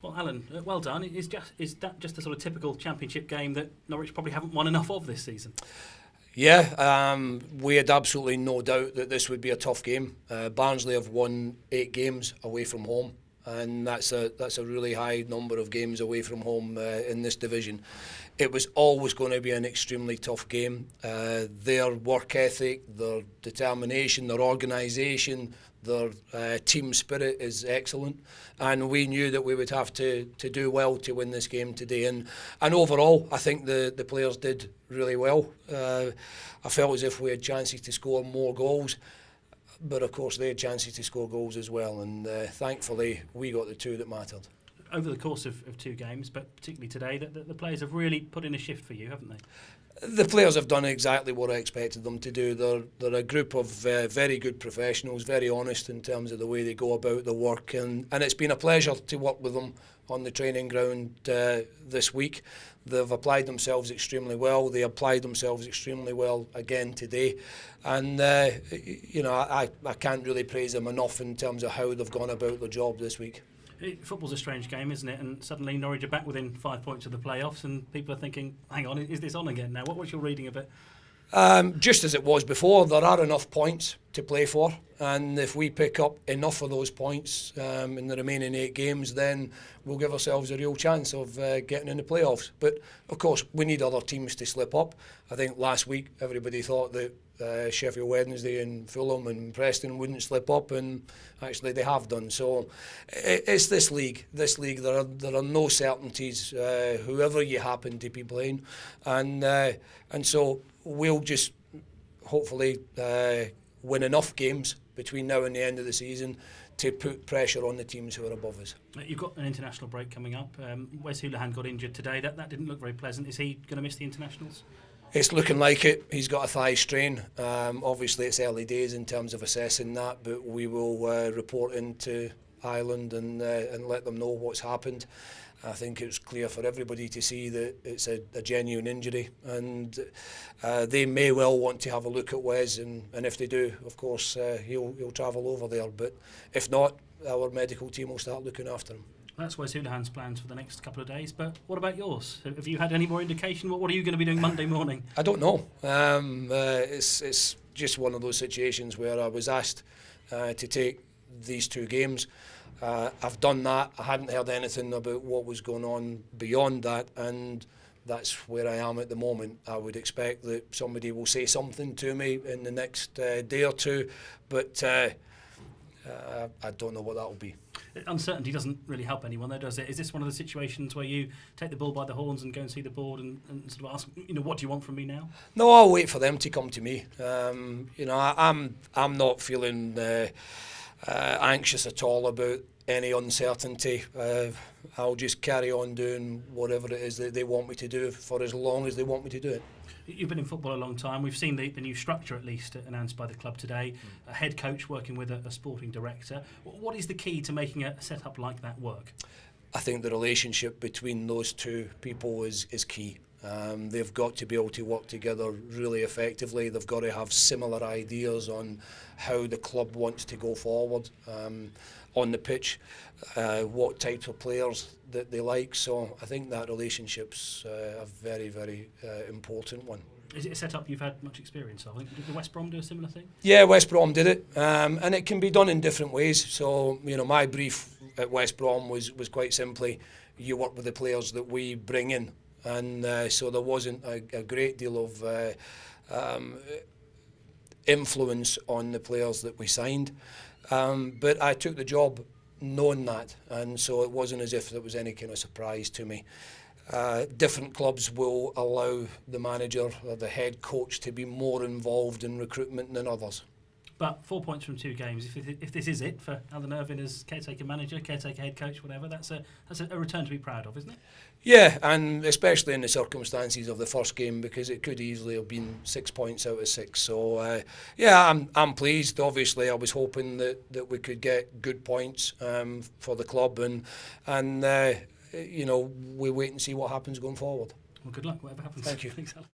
Well, Alan, well done. Is that just a sort of typical championship game that Norwich probably haven't won enough of this season? Yeah, we had absolutely no doubt that this would be a tough game. Barnsley have won 8 games away from home, and that's a really high number of games away from home in this division. It was always going to be an extremely tough game. Their work ethic, their determination, their organisation, their team spirit is excellent, and we knew that we would have to do well to win this game today. And overall, I think the players did really well. I felt as if we had chances to score more goals, but of course they had chances to score goals as well, and thankfully we got the 2 that mattered. Over the course of 2 games, but particularly today, the players have really put in a shift for you, haven't they? The players have done exactly what I expected them to do. They're a group of very good professionals, very honest in terms of the way they go about the work, and it's been a pleasure to work with them on the training ground this week. They've applied themselves extremely well. They applied themselves extremely well again today, and I can't really praise them enough in terms of how they've gone about their job this week. Football's a strange game, isn't it? And suddenly Norwich are back within 5 points of the playoffs, and people are thinking, hang on, is this on again now? What's your reading of it? Just as it was before, there are enough points to play for, and if we pick up enough of those points in the remaining 8 games, then we'll give ourselves a real chance of getting in the playoffs. But of course, we need other teams to slip up. I think last week everybody thought that Sheffield Wednesday and Fulham and Preston wouldn't slip up, and actually they have done. So it's this league. There are no certainties. Whoever you happen to be playing, and so we'll just hopefully win enough games between now and the end of the season to put pressure on the teams who are above us. You've got an international break coming up. Wes Hoolahan got injured today. That didn't look very pleasant. Is he going to miss the internationals? It's looking like it. He's got a thigh strain. Obviously, it's early days in terms of assessing that, but we will report into Ireland and let them know what's happened. I think it's clear for everybody to see that it's a genuine injury, and they may well want to have a look at Wes, and if they do, of course, he'll travel over there. But if not, our medical team will start looking after him. That's Wes Hoolahan's plans for the next couple of days, but what about yours? Have you had any more indication? What are you going to be doing Monday morning? I don't know. It's just one of those situations where I was asked to take these 2 games. I've done that. I hadn't heard anything about what was going on beyond that, and that's where I am at the moment. I would expect that somebody will say something to me in the next day or 2, but I don't know what that will be. Uncertainty doesn't really help anyone, though, does it? Is this one of the situations where you take the bull by the horns and go and see the board and sort of ask, what do you want from me now? No, I'll wait for them to come to me. I'm not feeling anxious at all about any uncertainty. I'll just carry on doing whatever it is that they want me to do for as long as they want me to do it. You've been in football a long time. We've seen the new structure, at least, announced by the club today. A head coach working with a sporting director. What is the key to making a setup like that work? I think the relationship between those 2 people is key. They've got to be able to work together really effectively. They've got to have similar ideas on how the club wants to go forward on the pitch, what types of players that they like. So I think that relationship's a very, very important one. Is it a setup you've had much experience of? Did West Brom do a similar thing? Yeah, West Brom did it, and it can be done in different ways. So, my brief at West Brom was quite simply, you work with the players that we bring in. And so there wasn't a great deal of influence on the players that we signed. But I took the job knowing that, and so it wasn't as if there was any kind of surprise to me. Different clubs will allow the manager or the head coach to be more involved in recruitment than others. But 4 points from 2 games, if this is it for Alan Irvine as caretaker manager, caretaker head coach, whatever, that's a return to be proud of, isn't it? Yeah, and especially in the circumstances of the first game, because it could easily have been 6 points out of 6. So I'm pleased. Obviously, I was hoping that we could get good points for the club, and we wait and see what happens going forward. Well, good luck, whatever happens. Thank you. Thanks, Alan.